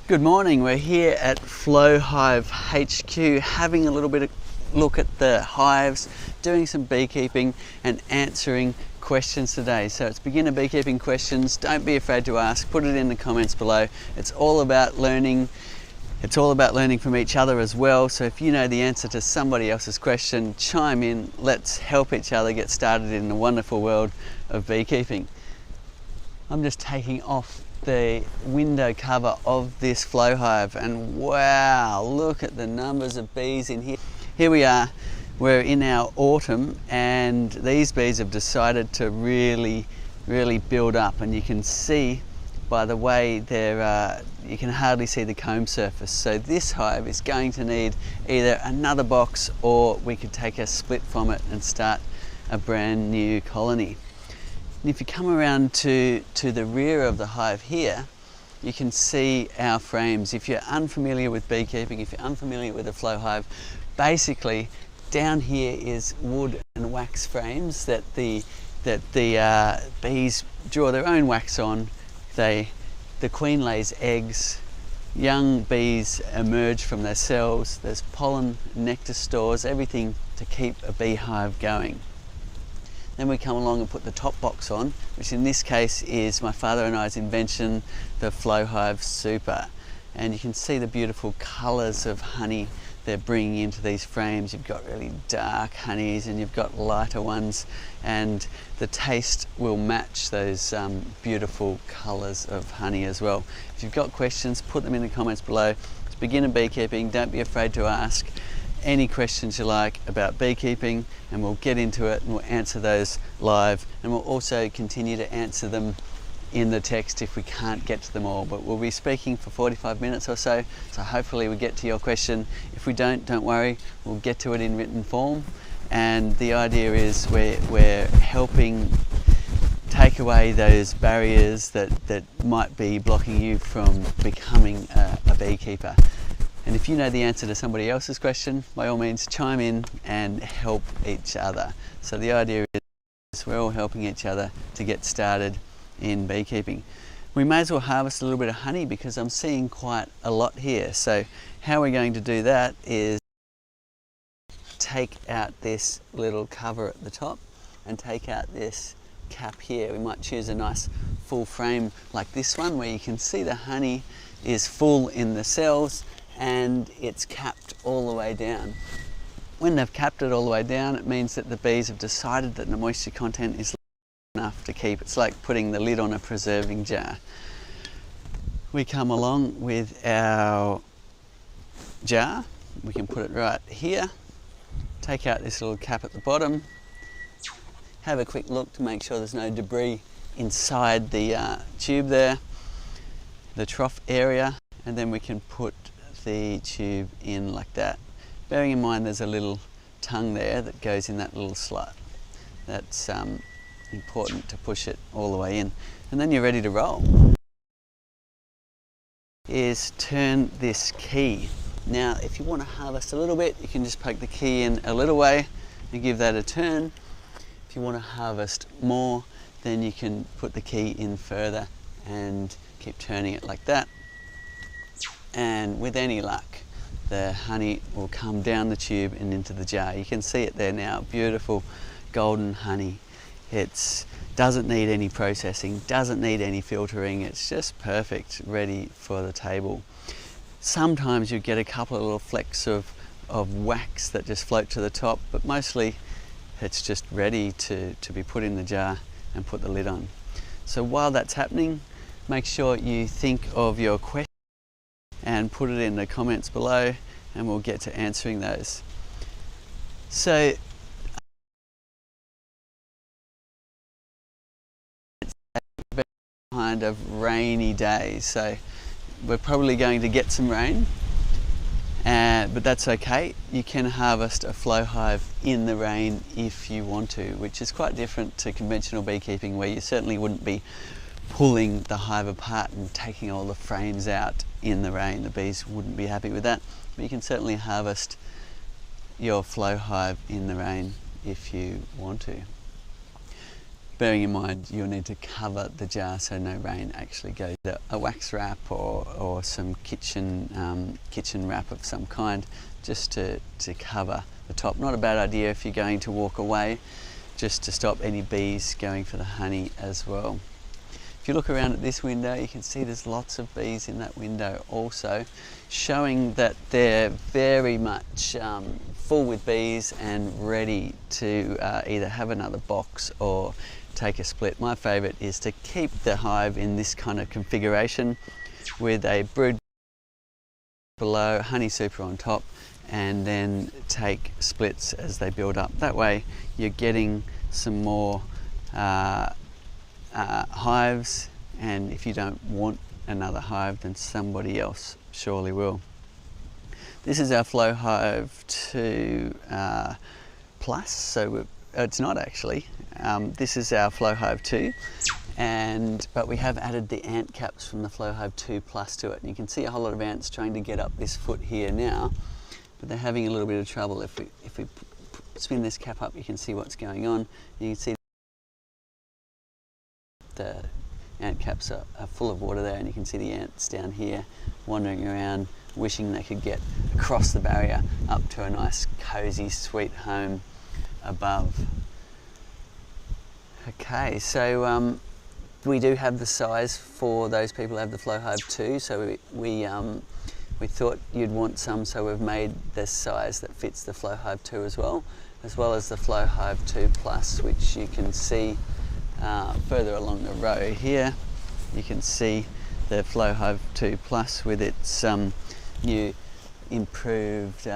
Good morning, we're here at Flowhive HQ having a little bit of look at the hives, doing some beekeeping and answering questions today. So it's beginner beekeeping questions. Don't be afraid to ask, put it in the comments below. It's all about learning. It's all about learning from each other as well. So if you know the answer to somebody else's question, chime in. Let's help each other get started in the wonderful world of beekeeping. I'm just taking off the window cover of this flow hive, and wow, look at the numbers of bees in here. Here we are, we're in our autumn, and these bees have decided to really build up, and you can see by the way they're you can hardly see the comb surface. So this hive is going to need either another box, or we could take a split from it and start a brand new colony. And if you come around to the rear of the hive here, you can see our frames. If you're unfamiliar with beekeeping, if you're unfamiliar with a flow hive, basically down here is wood and wax frames that the bees draw their own wax on. The queen lays eggs, young bees emerge from their cells, there's pollen, nectar stores, everything to keep a beehive going. Then we come along and put the top box on, which in this case is my father and I's invention, the Flowhive Super. And you can see the beautiful colours of honey they're bringing into these frames. You've got really dark honeys and you've got lighter ones, and the taste will match those beautiful colours of honey as well. If you've got questions, put them in the comments below. It's beginner beekeeping, don't be afraid to ask any questions you like about beekeeping, and we'll get into it and we'll answer those live, and we'll also continue to answer them in the text if we can't get to them all. But we'll be speaking for 45 minutes or so hopefully we get to your question. If we don't worry, we'll get to it in written form. And the idea is we're helping take away those barriers that might be blocking you from becoming a beekeeper. And if you know the answer to somebody else's question, by all means chime in and help each other. So the idea is we're all helping each other to get started in beekeeping. We may as well harvest a little bit of honey because I'm seeing quite a lot here. So how we're going to do that is take out this little cover at the top and take out this cap here. We might choose a nice full frame like this one where you can see the honey is full in the cells and it's capped all the way down. When they've capped it all the way down, it means that the bees have decided that the moisture content is enough to keep. It's like putting the lid on a preserving jar. We come along with our jar, we can put it right here, take out this little cap at the bottom, have a quick look to make sure there's no debris inside the tube there, the trough area, and then we can put the tube in like that. Bearing in mind there's a little tongue there that goes in that little slot. That's important to push it all the way in. And then you're ready to roll. Is turn this key. Now if you want to harvest a little bit, you can just poke the key in a little way and give that a turn. If you want to harvest more, then you can put the key in further and keep turning it like that. And with any luck, the honey will come down the tube and into the jar. You can see it there now, beautiful golden honey. It doesn't need any processing, doesn't need any filtering, it's just perfect, ready for the table. Sometimes you get a couple of little flecks of wax that just float to the top, but mostly it's just ready to be put in the jar and put the lid on. So while that's happening, make sure you think of your question and put it in the comments below, and we'll get to answering those. So it's a kind of rainy day, so we're probably going to get some rain, but that's okay. You can harvest a flow hive in the rain if you want to, which is quite different to conventional beekeeping, where you certainly wouldn't be pulling the hive apart and taking all the frames out in the rain. The bees wouldn't be happy with that, but you can certainly harvest your flow hive in the rain if you want to. bearing in mind you'll need to cover the jar so no rain actually goes. A wax wrap or some kitchen wrap of some kind, just to cover the top. Not a bad idea if you're going to walk away, just to stop any bees going for the honey as well. If you look around at this window, you can see there's lots of bees in that window also, showing that they're very much full with bees and ready to either have another box or take a split. My favourite is to keep the hive in this kind of configuration with a brood below, honey super on top, and then take splits as they build up. That way you're getting some more hives, and if you don't want another hive, then somebody else surely will. This is our flowhive 2 plus, so it's not actually. This is our flowhive 2, but we have added the ant caps from the flowhive 2 plus to it, and you can see a whole lot of ants trying to get up this foot here now, but they're having a little bit of trouble. If we spin this cap up, you can see what's going on. You can see the ant caps are full of water there, and you can see the ants down here wandering around, wishing they could get across the barrier up to a nice cozy sweet home above. Okay, so we do have the size for those people who have the flowhive 2, so we thought you'd want some, so we've made this size that fits the flowhive 2 as well as the flowhive 2 plus, which you can see further along the row here. You can see the flowhive 2 plus with its new improved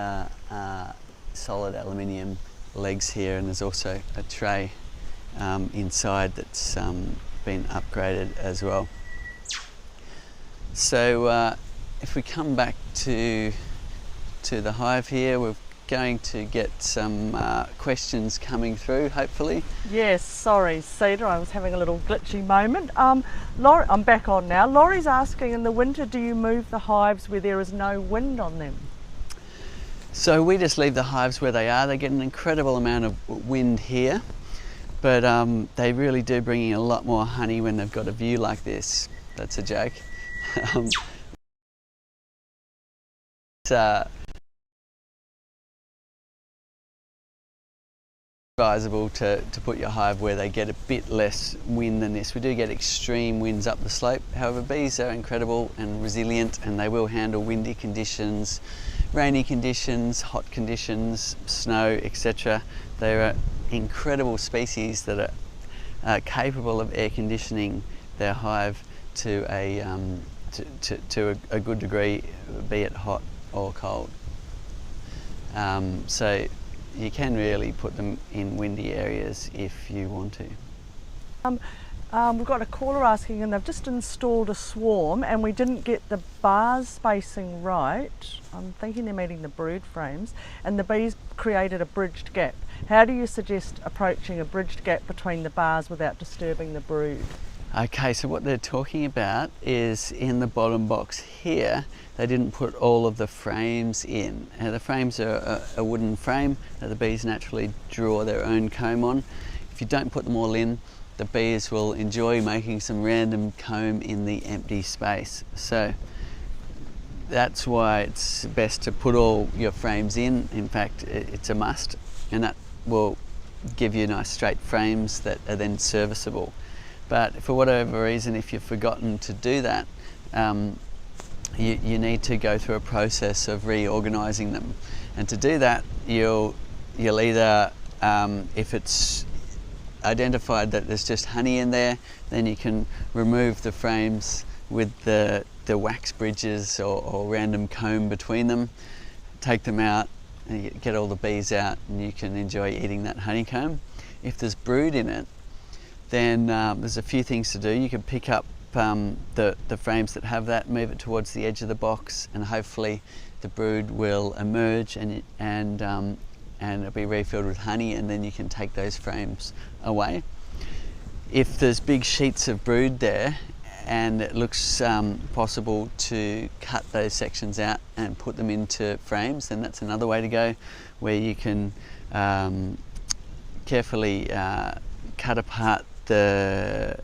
solid aluminium legs here, and there's also a tray inside that's been upgraded as well. So if we come back to the hive here, we're going to get some questions coming through, hopefully. Yes, sorry Cedar, I was having a little glitchy moment. Laurie, I'm back on now. Laurie's asking, in the winter do you move the hives where there is no wind on them? So we just leave the hives where they are. They get an incredible amount of wind here, but they really do bring in a lot more honey when they've got a view like this. That's a joke. It's advisable to put your hive where they get a bit less wind than this. We do get extreme winds up the slope. However, bees are incredible and resilient, and they will handle windy conditions, rainy conditions, hot conditions, snow, etc. They're incredible species that are capable of air conditioning their hive to a good degree, be it hot or cold. So you can really put them in windy areas if you want to. We've got a caller asking, and they've just installed a swarm and we didn't get the bars spacing right. I'm thinking they're meeting the brood frames, and the bees created a bridged gap. How do you suggest approaching a bridged gap between the bars without disturbing the brood? Okay, so what they're talking about is in the bottom box here, they didn't put all of the frames in. The frames are a wooden frame that the bees naturally draw their own comb on. If you don't put them all in, the bees will enjoy making some random comb in the empty space. So that's why it's best to put all your frames in. In fact, it's a must, and that will give you nice straight frames that are then serviceable. But for whatever reason, if you've forgotten to do that, you need to go through a process of reorganising them. And to do that, you'll either, if it's identified that there's just honey in there, then you can remove the frames with the wax bridges or random comb between them, take them out, and you get all the bees out, and you can enjoy eating that honeycomb. If there's brood in it, then there's a few things to do. You can pick up the frames that have that, move it towards the edge of the box, and hopefully the brood will emerge and it'll be refilled with honey, and then you can take those frames away. If there's big sheets of brood there and it looks possible to cut those sections out and put them into frames, then that's another way to go, where you can carefully cut apart the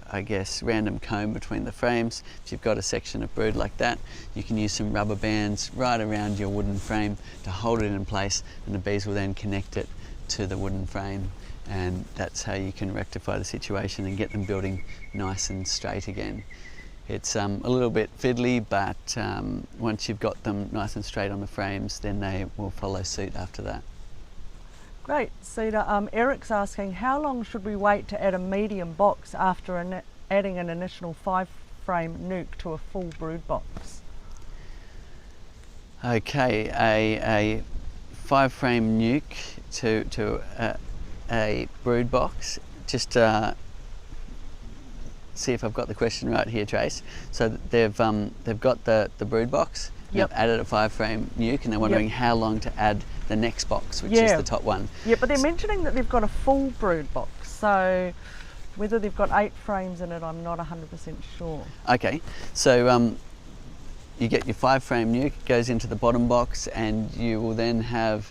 I guess random comb between the frames. If you've got a section of brood like that, you can use some rubber bands right around your wooden frame to hold it in place, and the bees will then connect it to the wooden frame, and that's how you can rectify the situation and get them building nice and straight again. It's a little bit fiddly, but once you've got them nice and straight on the frames, then they will follow suit after that. Great, Cedar. Eric's asking, how long should we wait to add a medium box after adding an initial 5-frame nuke to a full brood box? Okay, a 5-frame nuke to a brood box. Just see if I've got the question right here, Trace. So they've got the brood box. Yep. They've added a 5-frame nuke, and they're wondering how long to add the next box, which is the top one. Yeah, but they're mentioning that they've got a full brood box, so whether they've got 8 frames in it, I'm not 100% sure. Okay, so you get your 5-frame nuke, it goes into the bottom box, and you will then have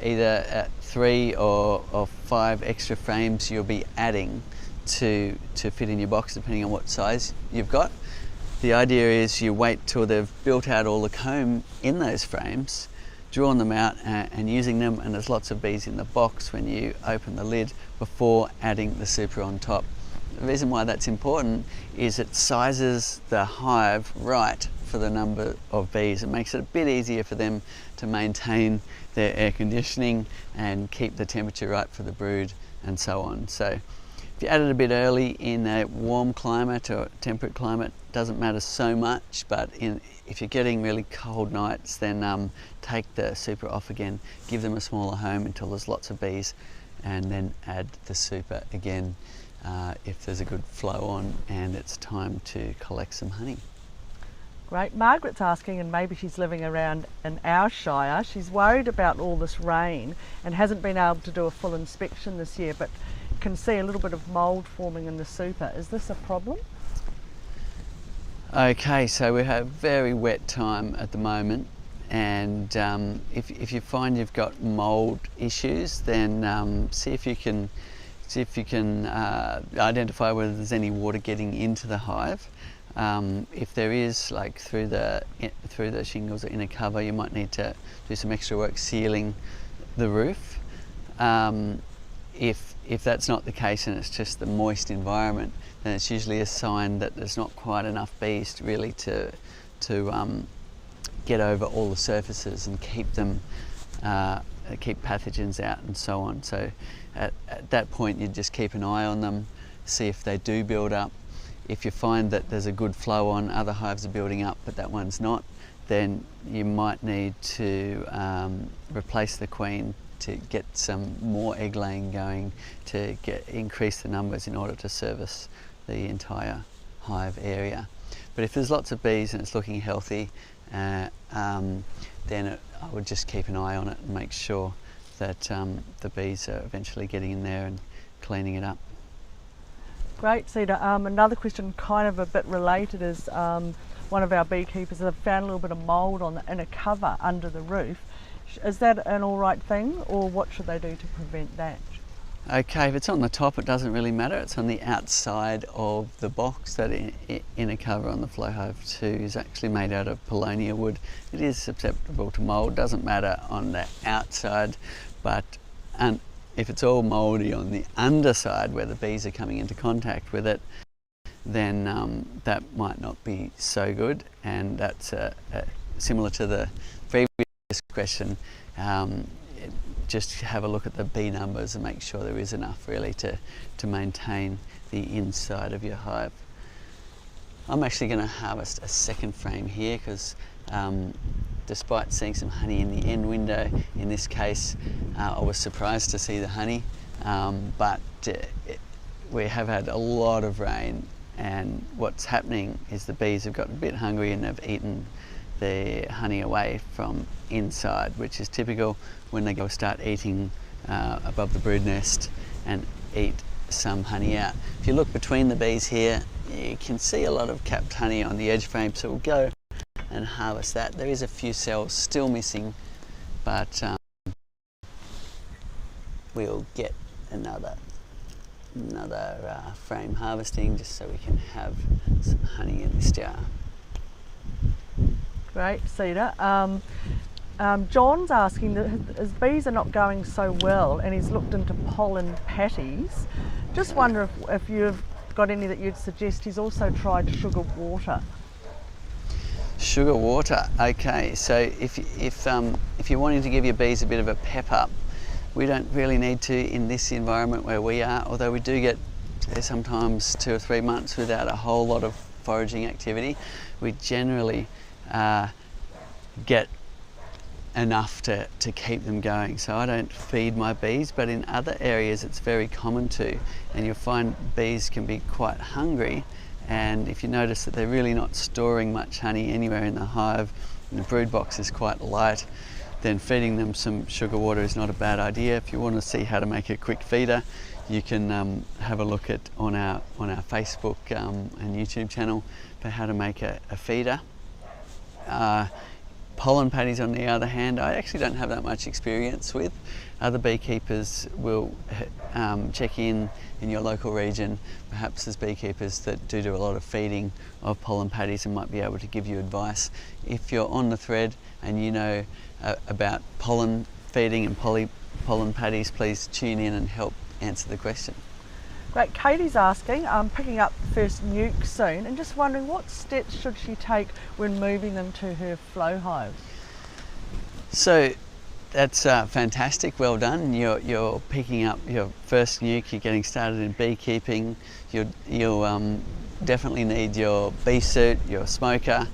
either 3 or 5 extra frames you'll be adding to fit in your box, depending on what size you've got. The idea is you wait till they've built out all the comb in those frames, drawn them out and using them, and there's lots of bees in the box when you open the lid before adding the super on top. The reason why that's important is it sizes the hive right for the number of bees. It makes it a bit easier for them to maintain their air conditioning and keep the temperature right for the brood and so on. So if you add it a bit early in a warm climate or temperate climate, doesn't matter so much, but if you're getting really cold nights, then take the super off again, give them a smaller home until there's lots of bees, and then add the super again if there's a good flow on and it's time to collect some honey. Great. Margaret's asking, and maybe she's living around in our shire, she's worried about all this rain and hasn't been able to do a full inspection this year, but can see a little bit of mould forming in the super. Is this a problem? Okay, so we have very wet time at the moment, and if you find you've got mould issues, then see if you can identify whether there's any water getting into the hive. If there is, like through the shingles or inner cover, you might need to do some extra work sealing the roof. If that's not the case and it's just the moist environment, then it's usually a sign that there's not quite enough bees to really to get over all the surfaces and keep them keep pathogens out and so on. So at that point, you just keep an eye on them, see if they do build up. If you find that there's a good flow on, other hives are building up but that one's not, then you might need to replace the queen to get some more egg laying going, to increase the numbers in order to service the entire hive area. But if there's lots of bees and it's looking healthy, then I would just keep an eye on it and make sure that the bees are eventually getting in there and cleaning it up. Great, Cedar. Another question kind of a bit related is one of our beekeepers have found a little bit of mould on the inner cover under the roof. Is that an all right thing, or what should they do to prevent that? Okay, if it's on the top, it doesn't really matter. It's on the outside of the box. That inner cover on the flowhive 2 is actually made out of paulownia wood. It is susceptible to mould. Doesn't matter on the outside, but if it's all mouldy on the underside where the bees are coming into contact with it, then that might not be so good. And that's similar to the previous question. Just have a look at the bee numbers and make sure there is enough really to maintain the inside of your hive. I'm actually going to harvest a second frame here because despite seeing some honey in the end window, in this case I was surprised to see the honey, but we have had a lot of rain, and what's happening is the bees have got a bit hungry and they've eaten the honey away from inside, which is typical when they go start eating above the brood nest and eat some honey out. If you look between the bees here, you can see a lot of capped honey on the edge frame, so we'll go and harvest that. There is a few cells still missing, but we'll get another another frame harvesting just so we can have some honey in this jar. Great, Cedar. John's asking that his bees are not going so well and he's looked into pollen patties. Just wonder if you've got any that you'd suggest. He's also tried sugar water. Sugar water, okay. So if you're wanting to give your bees a bit of a pep up, we don't really need to in this environment where we are, although we do get sometimes 2 or 3 months without a whole lot of foraging activity. We generally get enough to keep them going. So I don't feed my bees, but in other areas it's very common to, and you'll find bees can be quite hungry, and if you notice that they're really not storing much honey anywhere in the hive and the brood box is quite light, then feeding them some sugar water is not a bad idea. If you want to see how to make a quick feeder, you can have a look at on our Facebook and YouTube channel for how to make a feeder. Pollen patties, on the other hand, I actually don't have that much experience with. Other beekeepers will check in your local region. Perhaps there's beekeepers that do a lot of feeding of pollen patties and might be able to give you advice. If you're on the thread and you know about pollen feeding and pollen patties, please tune in and help answer the question. Great. Katie's asking, picking up the first nuke soon, and just wondering what steps should she take when moving them to her flow hive? So that's fantastic, well done. You're picking up your first nuke, you're getting started in beekeeping. You'll definitely need your bee suit, your smoker.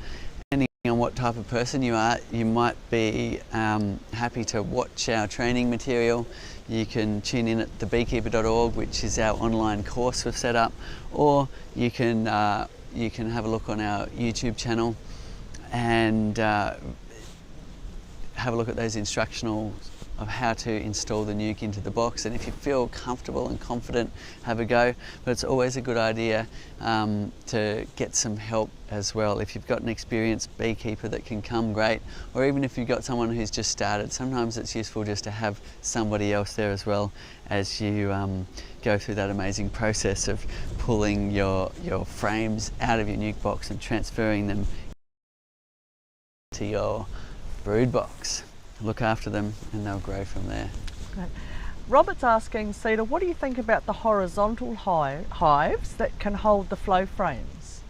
Depending on what type of person you are, you might be happy to watch our training material. You can tune in at thebeekeeper.org, which is our online course we've set up, or you can have a look on our YouTube channel and have a look at those instructionals of how to install the nuke into the box. And if you feel comfortable and confident, have a go. But it's always a good idea to get some help as well. If you've got an experienced beekeeper that can come, great. Or even if you've got someone who's just started, sometimes it's useful just to have somebody else there as well as you go through that amazing process of pulling your frames out of your nuke box and transferring them to your brood box. Look after them and they'll grow from there. Great. Robert's asking, Cedar, what do you think about the horizontal hives that can hold the flow frames?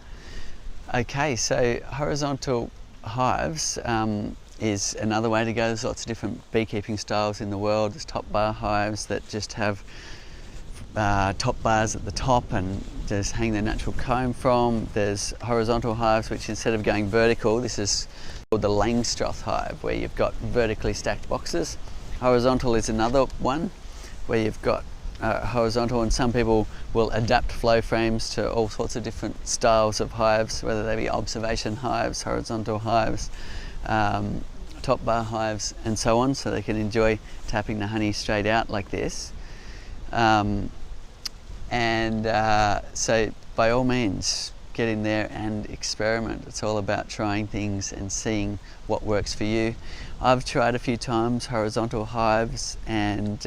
Okay, so horizontal hives is another way to go. There's lots of different beekeeping styles in the world. There's top bar hives that just have top bars at the top and just hang their natural comb from. There's horizontal hives which, instead of going vertical, this is called the Langstroth hive, where you've got vertically stacked boxes. Horizontal is another one where you've got horizontal, and some people will adapt flow frames to all sorts of different styles of hives, whether they be observation hives, horizontal hives, top bar hives and so on, so they can enjoy tapping the honey straight out like this. So by all means, get in there and experiment. It's all about trying things and seeing what works for you. I've tried a few times horizontal hives, and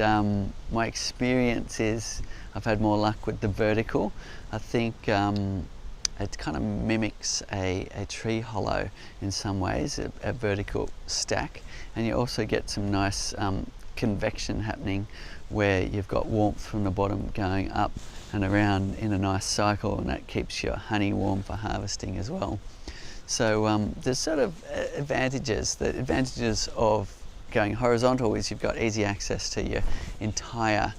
my experience is I've had more luck with the vertical. I think it kind of mimics a tree hollow in some ways, a vertical stack, and you also get some nice convection happening where you've got warmth from the bottom going up and around in a nice cycle, and that keeps your honey warm for harvesting as well. So there's sort of advantages. The advantages of going horizontal is you've got easy access to your entire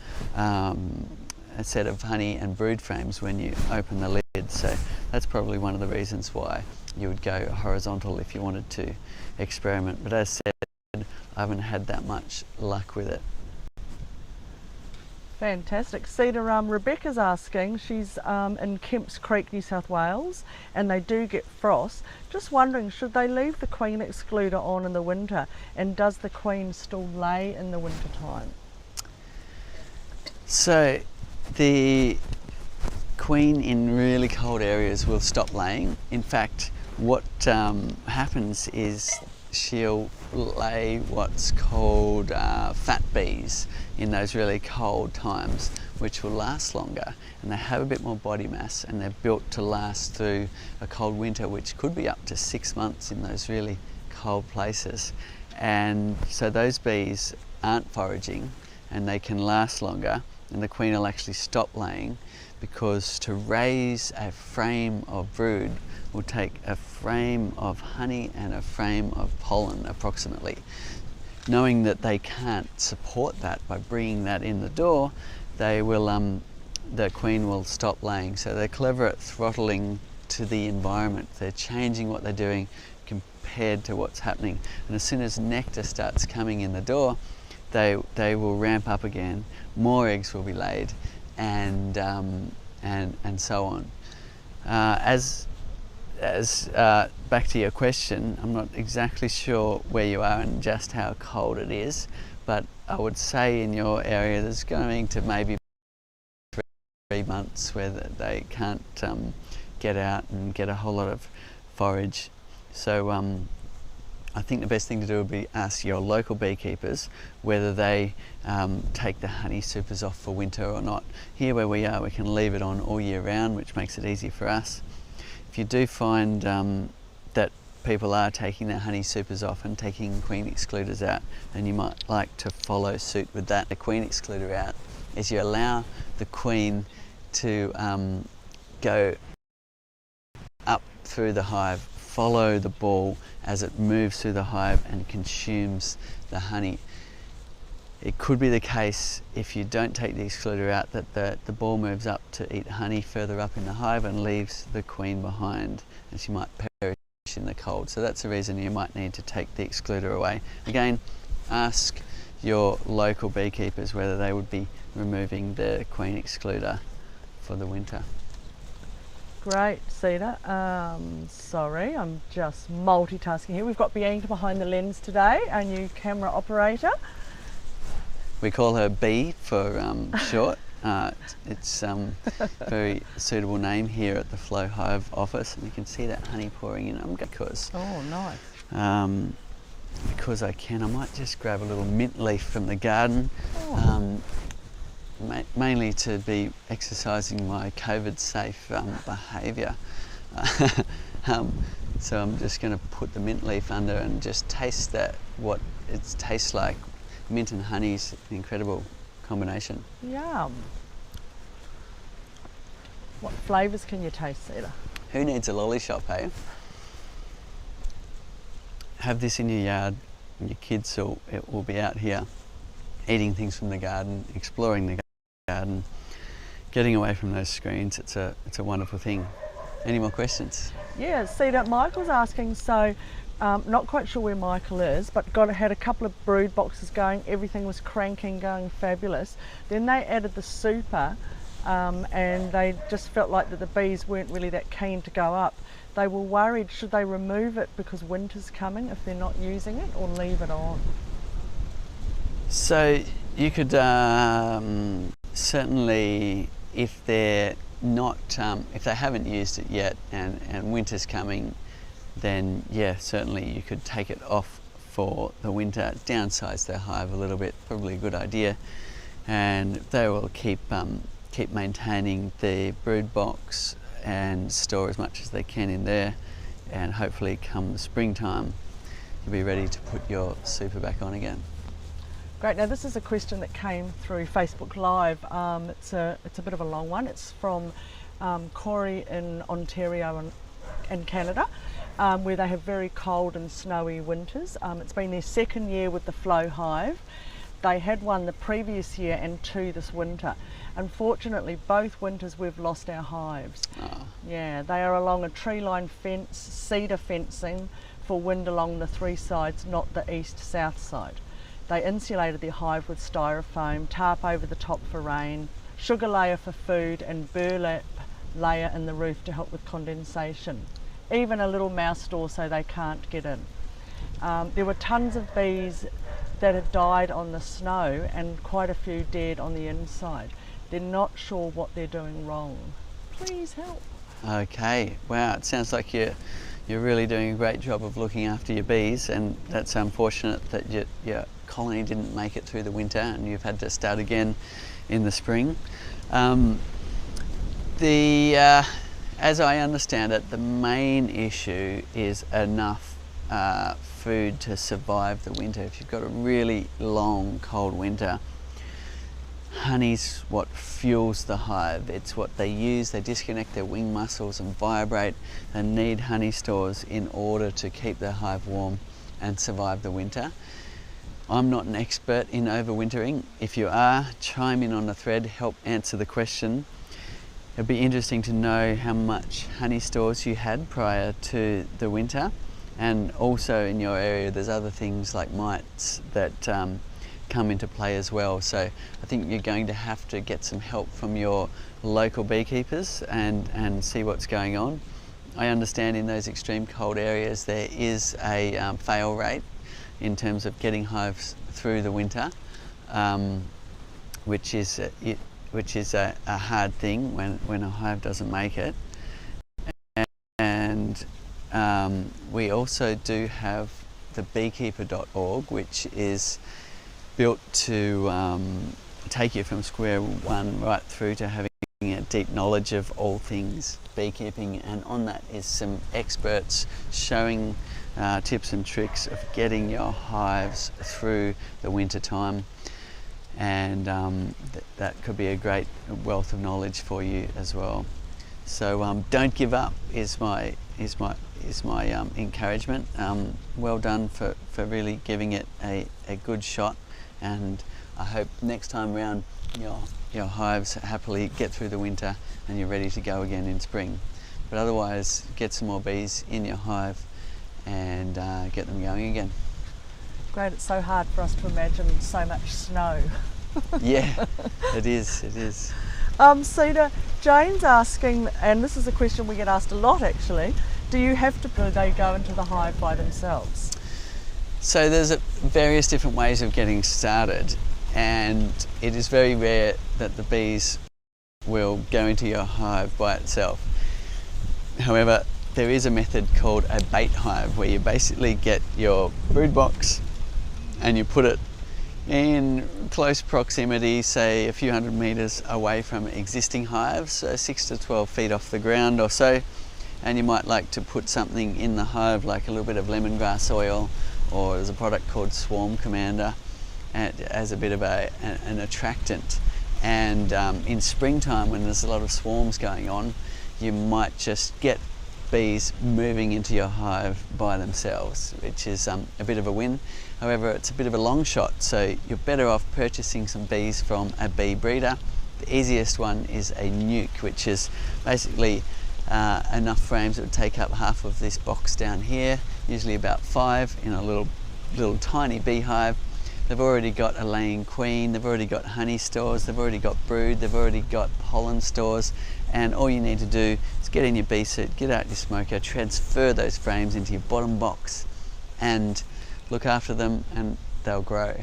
set of honey and brood frames when you open the lid. So that's probably one of the reasons why you would go horizontal if you wanted to experiment. But as said, I haven't had that much luck with it. Fantastic. Cedar, Rebecca's asking, she's in Kemps Creek, New South Wales, and they do get frost. Just wondering, should they leave the queen excluder on in the winter, and does the queen still lay in the winter time? So the queen in really cold areas will stop laying. In fact, what happens is she'll lay what's called fat bees in those really cold times, which will last longer, and they have a bit more body mass, and they're built to last through a cold winter, which could be up to 6 months in those really cold places. And so those bees aren't foraging, and they can last longer, and the queen will actually stop laying, because to raise a frame of brood will take a frame of honey and a frame of pollen approximately. Knowing that they can't support that by bringing that in the door, they will, the queen will stop laying. So they're clever at throttling to the environment. They're changing what they're doing compared to what's happening. And as soon as nectar starts coming in the door, they will ramp up again. More eggs will be laid, and so on. Back to your question, I'm not exactly sure where you are and just how cold it is, but I would say in your area there's going to maybe 3 months where they can't get out and get a whole lot of forage. So I think the best thing to do would be ask your local beekeepers whether they take the honey supers off for winter or not. Here where we are, we can leave it on all year round, which makes it easy for us. If you do find that people are taking their honey supers off and taking queen excluders out, then you might like to follow suit with that. The queen excluder out is you allow the queen to go up through the hive, follow the ball as it moves through the hive and consumes the honey. It could be the case, if you don't take the excluder out, that the ball moves up to eat honey further up in the hive and leaves the queen behind, and she might perish in the cold. So that's the reason you might need to take the excluder away. Again, ask your local beekeepers whether they would be removing the queen excluder for the winter. Great, Cedar. Sorry, I'm just multitasking here. We've got Bianca behind the lens today, our new camera operator. We call her Bee for short. It's a very suitable name here at the flowhive office, and you can see that honey pouring in. Because I can, I might just grab a little mint leaf from the garden. Mainly to be exercising my COVID-safe behaviour. So I'm just going to put the mint leaf under and just taste that, what it tastes like. Mint and honey is an incredible combination. Yum. What flavours can you taste, Cedar? Who needs a lolly shop, eh? Have this in your yard, and your kids will be out here eating things from the garden, exploring the garden, getting away from those screens. It's a wonderful thing. Any more questions? Yeah, Cedar, Michael's asking, so not quite sure where Michael is, but had a couple of brood boxes going, everything was cranking, going fabulous. Then they added the super and they just felt like that the bees weren't really that keen to go up. They were worried, should they remove it because winter's coming if they're not using it, or leave it on? So you could certainly, if they're not, if they haven't used it yet and winter's coming, then yeah, certainly you could take it off for the winter, downsize their hive a little bit, probably a good idea, and they will keep maintaining the brood box and store as much as they can in there, and hopefully come springtime you'll be ready to put your super back on again. Great. Now this is a question that came through Facebook Live. It's a bit of a long one. It's from Corey in Ontario and Canada, where they have very cold and snowy winters. It's been their second year with the flowhive. They had one the previous year and 2 this winter. Unfortunately, both winters we've lost our hives. Oh. Yeah, they are along a tree line fence, cedar fencing for wind along the 3 sides, not the east-south side. They insulated their hive with styrofoam, tarp over the top for rain, sugar layer for food, and burlap layer in the roof to help with condensation. Even a little mouse door so they can't get in. There were tons of bees that had died on the snow and quite a few dead on the inside. They're not sure what they're doing wrong. Please help. Okay, wow, it sounds like you're really doing a great job of looking after your bees, and that's unfortunate that your colony didn't make it through the winter and you've had to start again in the spring. As I understand it, the main issue is enough food to survive the winter. If you've got a really long cold winter, honey's what fuels the hive. It's what they use. They disconnect their wing muscles and vibrate. They need honey stores in order to keep their hive warm and survive the winter. I'm not an expert in overwintering. If you are, chime in on the thread, help answer the question. It'd be interesting to know how much honey stores you had prior to the winter, and also in your area there's other things like mites that come into play as well. So I think you're going to have to get some help from your local beekeepers and see what's going on. I understand in those extreme cold areas there is a fail rate in terms of getting hives through the winter, which is a hard thing when a hive doesn't make it. And we also do have the beekeeper.org, which is built to take you from square one right through to having a deep knowledge of all things beekeeping, and on that is some experts showing tips and tricks of getting your hives through the winter time, and that could be a great wealth of knowledge for you as well. So don't give up is my encouragement. Well done for really giving it a good shot, and I hope next time round your hives happily get through the winter and you're ready to go again in spring. But otherwise, get some more bees in your hive and get them going again. Great, it's so hard for us to imagine so much snow. Yeah, it is, it is. Cedar, Jane's asking, and this is a question we get asked a lot actually, do they go into the hive by themselves? So there's various different ways of getting started, and it is very rare that the bees will go into your hive by itself. However, there is a method called a bait hive, where you basically get your brood box and you put it in close proximity, say a few hundred meters away from existing hives, so 6 to 12 feet off the ground or so, and you might like to put something in the hive like a little bit of lemongrass oil, or there's a product called Swarm Commander as a bit of an attractant. And in springtime, when there's a lot of swarms going on, you might just get bees moving into your hive by themselves, which is a bit of a win. However, it's a bit of a long shot, so you're better off purchasing some bees from a bee breeder. The easiest one is a nuke, which is basically enough frames that would take up half of this box down here, usually about 5 in a little tiny beehive. They've already got a laying queen, they've already got honey stores, they've already got brood, they've already got pollen stores, and all you need to do is get in your bee suit, get out your smoker, transfer those frames into your bottom box and look after them, and they'll grow.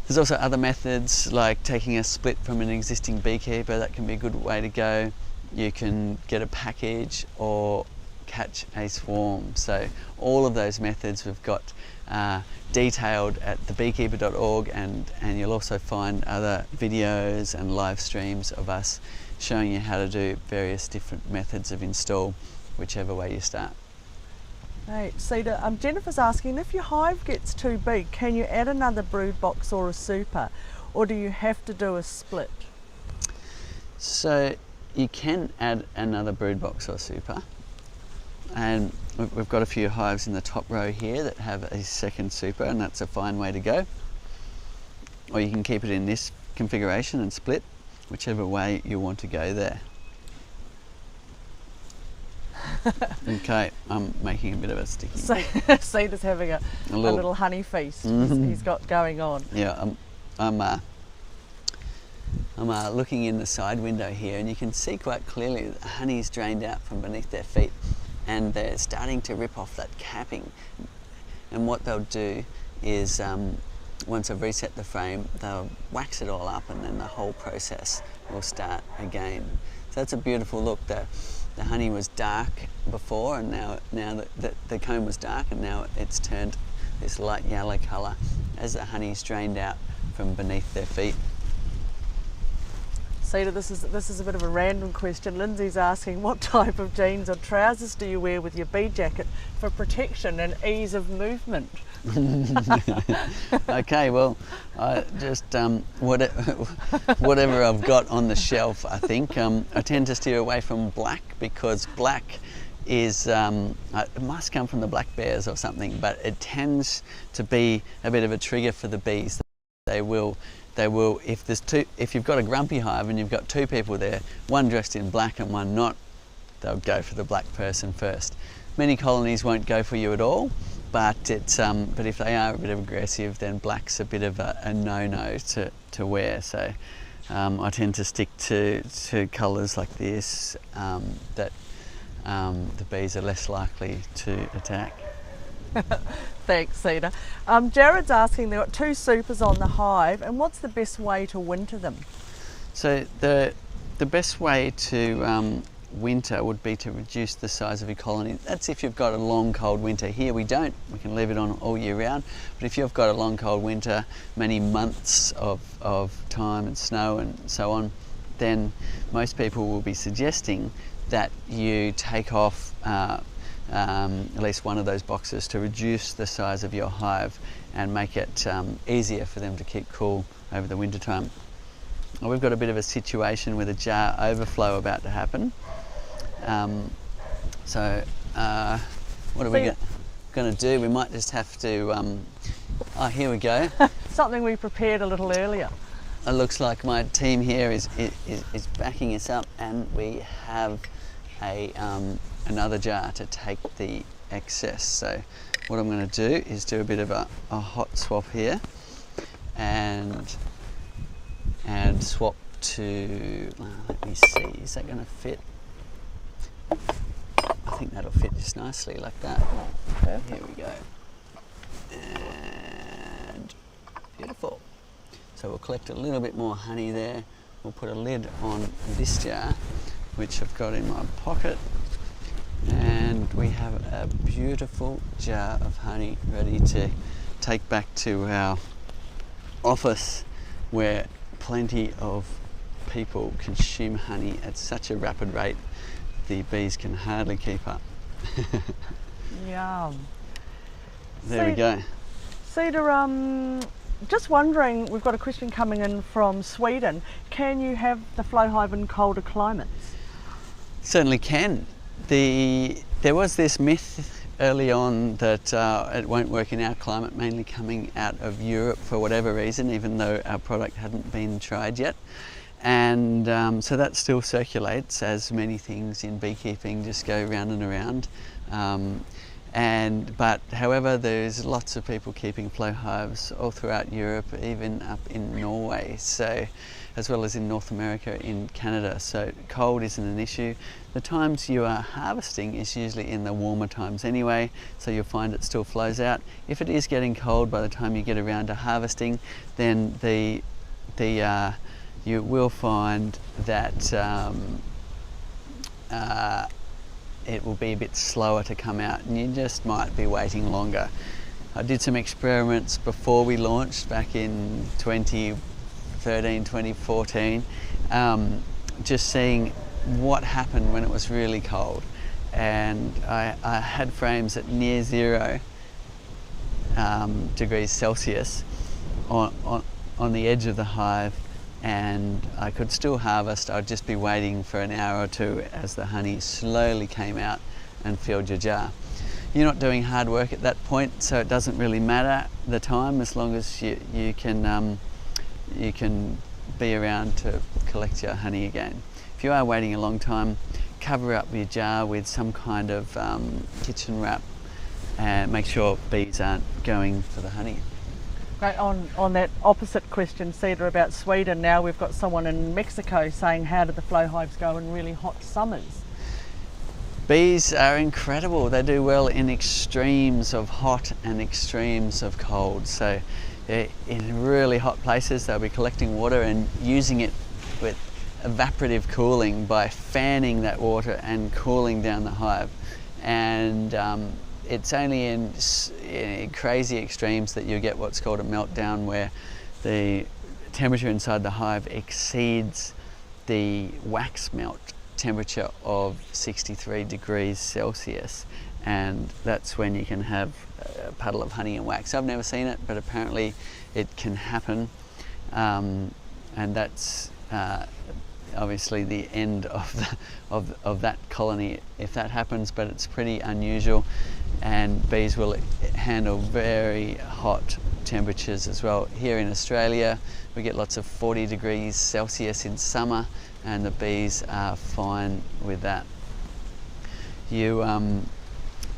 There's also other methods like taking a split from an existing beekeeper. That can be a good way to go. You can get a package or catch a swarm. So all of those methods we've got detailed at thebeekeeper.org, and you'll also find other videos and live streams of us showing you how to do various different methods of install, whichever way you start. Right, Cedar, Jennifer's asking, if your hive gets too big, can you add another brood box or a super, or do you have to do a split? So you can add another brood box or super, and we've got a few hives in the top row here that have a second super, and that's a fine way to go. Or you can keep it in this configuration and split, whichever way you want to go there. Okay, I'm making a bit of a sticky. Cedar's having a little honey feast he's got going on. Yeah, I'm looking in the side window here, and you can see quite clearly that the honey's drained out from beneath their feet, and they're starting to rip off that capping. And what they'll do is, once I've reset the frame, they'll wax it all up, and then the whole process will start again. So that's a beautiful look. The honey was dark before, and now the comb was dark, and now it's turned this light yellow colour as the honey's drained out from beneath their feet. Cedar, this is a bit of a random question. Lindsay's asking, what type of jeans or trousers do you wear with your bee jacket for protection and ease of movement? Okay, well, I just whatever I've got on the shelf, I think. I tend to steer away from black because black is, it must come from the black bears or something, but it tends to be a bit of a trigger for the bees. They will, if you've got a grumpy hive and you've got two people there, one dressed in black and one not, they'll go for the black person first. Many colonies won't go for you at all, but if they are a bit aggressive, then black's a bit of a no-no to wear. So I tend to stick to colours like this that the bees are less likely to attack. Thanks, Cedar. Jared's asking, they've got 2 supers on the hive, and what's the best way to winter them? So the best way to winter would be to reduce the size of your colony. That's if you've got a long cold winter. Here we don't, we can leave it on all year round, but if you've got a long cold winter, many months of time and snow and so on, then most people will be suggesting that you take off at least one of those boxes to reduce the size of your hive and make it easier for them to keep cool over the winter time. Well, we've got a bit of a situation with a jar overflow about to happen. What are we going to do? We might just have to, oh, here we go. Something we prepared a little earlier. It looks like my team here is backing us up, and we have another jar to take the excess. So what I'm going to do is do a bit of a hot swap here and swap to, let me see, is that going to fit? I think that'll fit just nicely like that. Perfect. Here we go. And beautiful. So we'll collect a little bit more honey there. We'll put a lid on this jar, which I've got in my pocket. And we have a beautiful jar of honey ready to take back to our office, where plenty of people consume honey at such a rapid rate the bees can hardly keep up. Yum. There we go. Cedar, just wondering, we've got a question coming in from Sweden. Can you have the flowhive in colder climates? Certainly can. There was this myth early on that it won't work in our climate, mainly coming out of Europe for whatever reason, even though our product hadn't been tried yet. And so that still circulates, as many things in beekeeping just go round and around. But however, there's lots of people keeping flow hives all throughout Europe, even up in Norway, so as well as in North America, in Canada. So cold isn't an issue. The times you are harvesting is usually in the warmer times anyway, so you'll find it still flows out. If it is getting cold by the time you get around to harvesting, then you will find that it will be a bit slower to come out, and you just might be waiting longer. I did some experiments before we launched back in 2013, 2014, just seeing what happened when it was really cold. And I had frames at near 0 degrees Celsius on the edge of the hive, and I could still harvest. I'd just be waiting for an hour or two as the honey slowly came out and filled your jar. You're not doing hard work at that point, so it doesn't really matter the time, as long as you can be around to collect your honey again. If you are waiting a long time, cover up your jar with some kind of kitchen wrap and make sure bees aren't going for the honey. Great. On that opposite question, Cedar, about Sweden, now we've got someone in Mexico saying, how do the flow hives go in really hot summers? Bees are incredible. They do well in extremes of hot and extremes of cold. So in really hot places, they'll be collecting water and using it with evaporative cooling by fanning that water and cooling down the hive. And it's only in crazy extremes that you get what's called a meltdown, where the temperature inside the hive exceeds the wax melt temperature of 63 degrees Celsius, and that's when you can have a puddle of honey and wax. I've never seen it, but apparently it can happen, and that's obviously the end of that colony if that happens, but it's pretty unusual, and bees will handle very hot temperatures as well. Here in Australia we get lots of 40 degrees Celsius in summer, and the bees are fine with that. You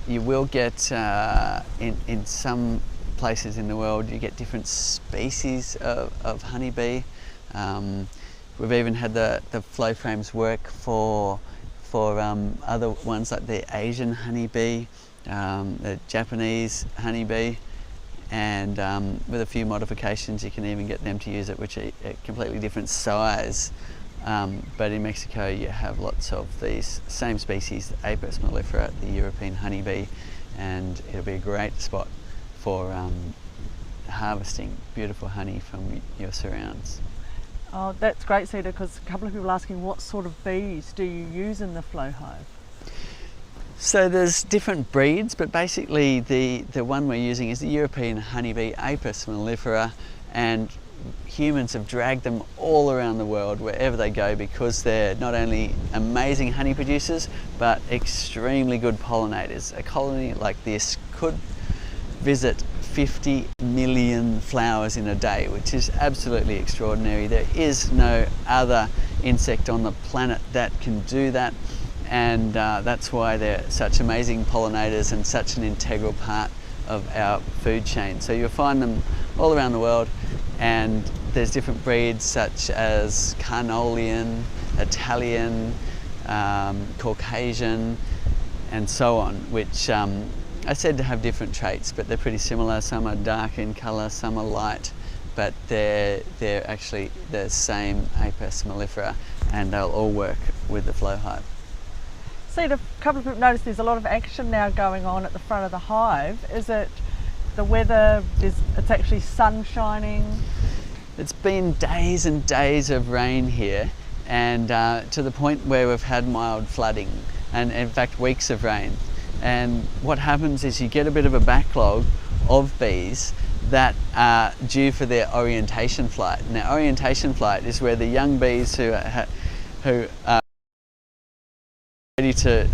will get in some places in the world, you get different species of honeybee. We've even had the flow frames work for other ones like the Asian honeybee, the Japanese honeybee, and with a few modifications you can even get them to use it, which are a completely different size. But in Mexico you have lots of these same species, the Apis mellifera, the European honeybee, and it'll be a great spot for harvesting beautiful honey from your surrounds. Oh, that's great, Cedar, because a couple of people are asking what sort of bees do you use in the flow hive? So there's different breeds, but basically the one we're using is the European honeybee, Apis mellifera, and humans have dragged them all around the world wherever they go because they're not only amazing honey producers but extremely good pollinators. A colony like this could visit 50 million flowers in a day, which is absolutely extraordinary. There is no other insect on the planet that can do that, and that's why they're such amazing pollinators and such an integral part of our food chain. So you'll find them all around the world, and there's different breeds such as Carnolian, Italian, Caucasian, and so on, which are said to have different traits, but they're pretty similar. Some are dark in colour, some are light, but they're actually the same Apis mellifera, and they'll all work with the flow hive. Cedar, a couple of people noticed there's a lot of action now going on at the front of the hive. Is it the weather? It's actually sun shining? It's been days and days of rain here, and to the point where we've had mild flooding, and in fact weeks of rain. And what happens is you get a bit of a backlog of bees that are due for their orientation flight. And their orientation flight is where the young bees who are ready to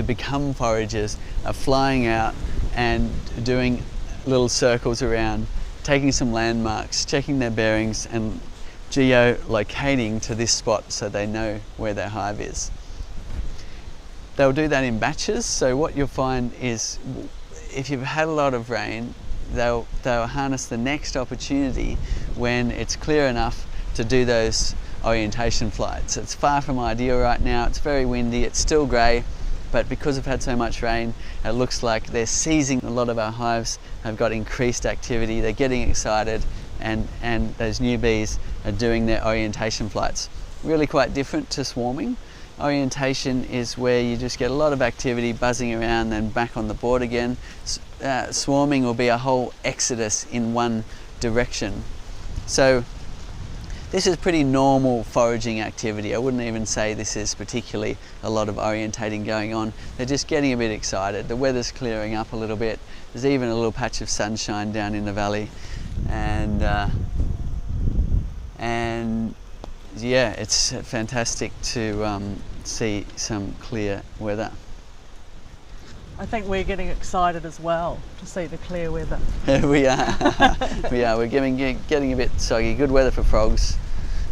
become foragers are flying out and doing little circles around, taking some landmarks, checking their bearings, and geolocating to this spot so they know where their hive is. They'll do that in batches, so what you'll find is if you've had a lot of rain, they'll harness the next opportunity when it's clear enough to do those orientation flights. It's far from ideal right now, it's very windy, it's still grey, but because we've had so much rain, it looks like they're seizing. A lot of our hives have got increased activity, they're getting excited, and those new bees are doing their orientation flights. Really quite different to swarming. Orientation is where you just get a lot of activity buzzing around, then back on the board again. Swarming will be a whole exodus in one direction. So this is pretty normal foraging activity. I wouldn't even say this is particularly a lot of orientating going on. They're just getting a bit excited. The weather's clearing up a little bit. There's even a little patch of sunshine down in the valley, and yeah, it's fantastic to see some clear weather. I think we're getting excited as well to see the clear weather. We are. We're getting a bit soggy. Good weather for frogs,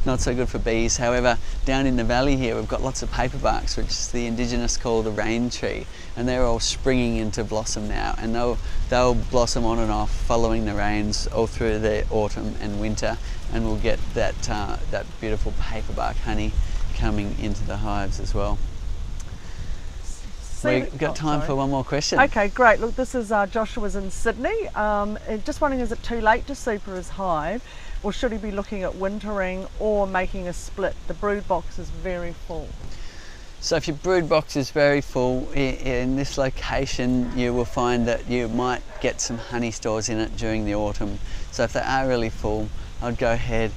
not so good for bees. However, down in the valley here we've got lots of paperbarks, which the indigenous call the rain tree, and they're all springing into blossom now, and they'll blossom on and off following the rains all through the autumn and winter, and we'll get that beautiful paperbark honey coming into the hives as well. We've got time for one more question. Okay, great. Look, this is Joshua's in Sydney. Just wondering, is it too late to super his hive, or should he be looking at wintering or making a split? The brood box is very full. So if your brood box is very full, in this location you will find that you might get some honey stores in it during the autumn. So if they are really full, I'd go ahead,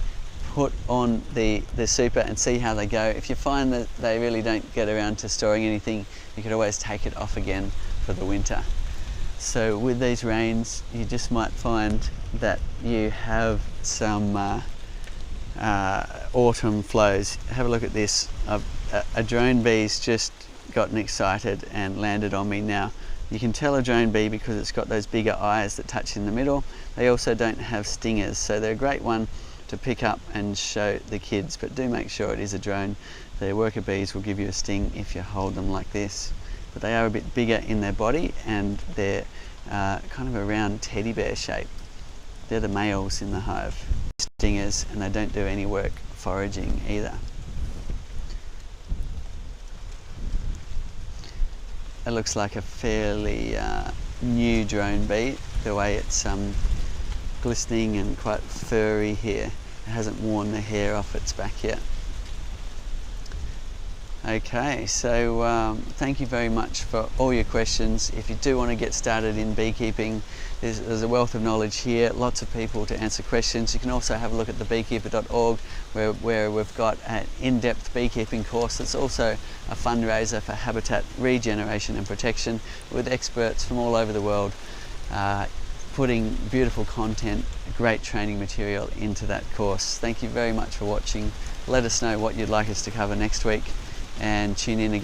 put on the super and see how they go. If you find that they really don't get around to storing anything, you could always take it off again for the winter. So with these rains, you just might find that you have some autumn flows. Have a look at this. A drone bee's just gotten excited and landed on me now. You can tell a drone bee because it's got those bigger eyes that touch in the middle. They also don't have stingers, so they're a great one to pick up and show the kids, but do make sure it is a drone. The worker bees will give you a sting if you hold them like this. But they are a bit bigger in their body and they're kind of a round teddy bear shape. They're the males in the hive. Stingers, and they don't do any work foraging either. It looks like a fairly new drone bee, the way it's glistening and quite furry here. It hasn't worn the hair off its back yet. Okay, so thank you very much for all your questions. If you do want to get started in beekeeping, there's a wealth of knowledge here, lots of people to answer questions. You can also have a look at the beekeeper.org where we've got an in-depth beekeeping course that's also a fundraiser for habitat regeneration and protection with experts from all over the world putting beautiful content, great training material into that course. Thank you very much for watching. Let us know what you'd like us to cover next week and tune in again.